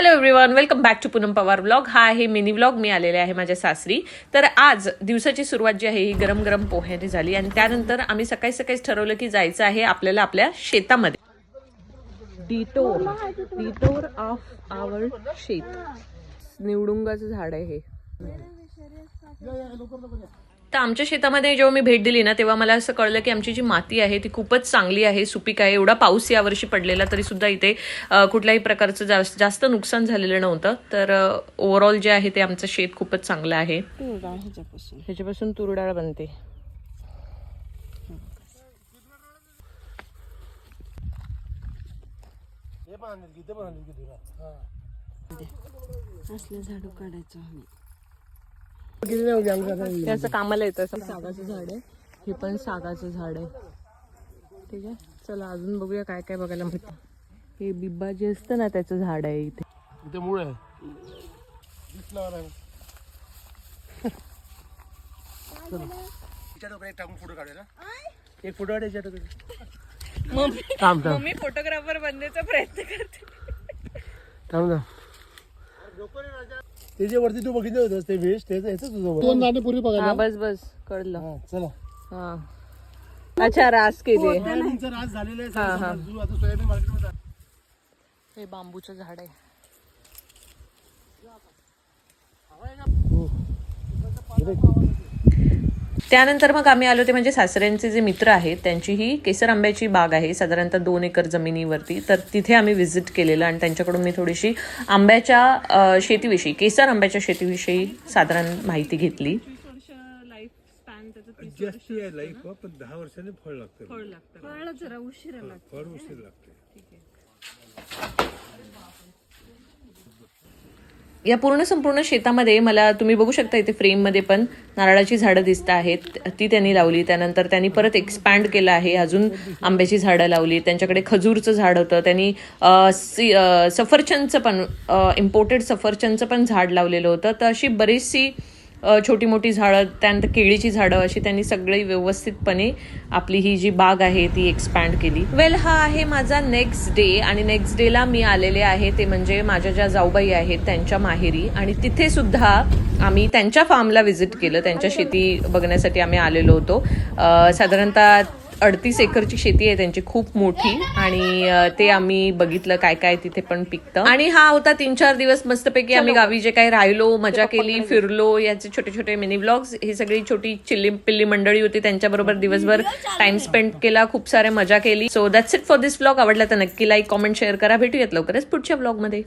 Hello everyone, welcome back to Poonam Pawar vlog. हा आहे mini vlog. मी आलेले आहे माझ्या सासरी. तर आज दिवसाची सुरुवात जी आहे ही गरम गरम पोह्याने झाली आणि त्यानंतर आम्ही सकाळी सकाळीच ठरवलं की जायचं आहे आपल्याला आपल्या शेतामध्ये. डिटोर ऑफ आवर शेत. निवडुंगाचं झाड आहे हे. तर आमच्या शेतामध्ये जेव्हा मी भेट दिली ना तेव्हा मला असं कळलं की आमची जी माती आहे ती खूपच चांगली आहे, सुपीक आहे. एवढा पाऊस यावर्षी पडलेला तरी सुद्धा इथे कुठल्याही प्रकारचं जास्त नुकसान झालेलं नव्हतं. तर ओव्हरऑल जे आहे ते आमचं शेत खूपच चांगलं आहे. ह्याच्यापासून तूर डाळ बनते. असलं झाडू काढायचं आम्ही. त्याचं कामाला येतं. सागाचं झाड आहे, हे पण सागाचं झाड आहे. ठीक आहे, चला अजून बघूया काय काय बघायला मिळतं. हे बिब्बा जे असतं ना त्याचं झाड आहे इथे. इथे मूळ आहे. टाकून फोटो काढायला एक फोटो काढायचा. मम्मी फोटोग्राफर बनण्याचा प्रयत्न करते. थांब ना. ते जे वरती तू बघितलं होतंस ते वेस्ट त्याचं तुझं दोन दाणे पूर्वी बघा. हा बस बस कळलं. चला. हा अच्छा, रास केली. सोयाबीनचा रास झालेला आहे. आता सोयाबीन मार्केटमध्ये. हे बांबूचं झाड आहे. त्यानंतर मग आम्ही आलो ते म्हणजे सासऱ्यांचे जे मित्र आहेत त्यांची ही केसर आंब्याची बाग आहे, साधारणतः 2 एकर जमिनीवरती. तर तिथे आम्ही व्हिजिट केलेलं आणि त्यांच्याकडून मी थोडीशी आंब्याच्या शेतीविषयी, केसर आंब्याच्या शेतीविषयी साधारण माहिती घेतली. लाईफ पण 10 वर्षांनी फळ लागतं. फळ जरा उशिरा लागतं. फळ उशीर लागते. या संपूर्ण शेतामध्ये मला तुम्ही बघू शकता इथे फ्रेममध्ये पण नारळाची झाडं दिसत आहेत, ती त्यांनी लावली. त्यानंतर त्यांनी परत एक्सपॅन्ड केलं आहे, अजून आंब्याची झाडं लावली. त्यांच्याकडे खजूरचं झाड होतं, त्यांनी सफरचंदचं पण इम्पोर्टेड सफरचंदचं पण झाड लावलेलं होतं. तर अशी बरीचशी छोटी मोठी झाडं, त्यानंतर केळीची झाडं, अशी त्यांनी सगळी व्यवस्थितपणे आपली ही जी बाग आहे ती एक्सपॅन्ड केली. वेल, हा आहे माझा नेक्स्ट डे आणि नेक्स्ट डेला मी आलेले आहे ते म्हणजे माझ्या ज्या जाऊबाई आहेत त्यांच्या माहेरी. आणि तिथे सुद्धा आम्ही त्यांच्या फार्मला व्हिजिट केलं. त्यांच्या शेती बघण्यासाठी आम्ही आलेलो होतो. साधारणतः 38 एकरची शेती आहे त्यांची, खूप मोठी. आणि ते आम्ही बघितलं काय काय तिथे पण पिकतं. आणि हा होता 3-4 दिवस मस्तपैकी आम्ही गावी जे काही राहिलो, मजा केली, फिरलो. याचे छोटे छोटे मिनी व्लॉग्स. ही सगळी छोटी चिल्ली पिल्ली मंडळी होती, त्यांच्याबरोबर दिवसभर टाइम स्पेंड केला, खूप सारे मजा केली. So that's it for this vlog. आवडला तर नक्की लाईक, कॉमेंट, शेअर करा. भेटूयात लवकरच पुढच्या व्लॉगमध्ये.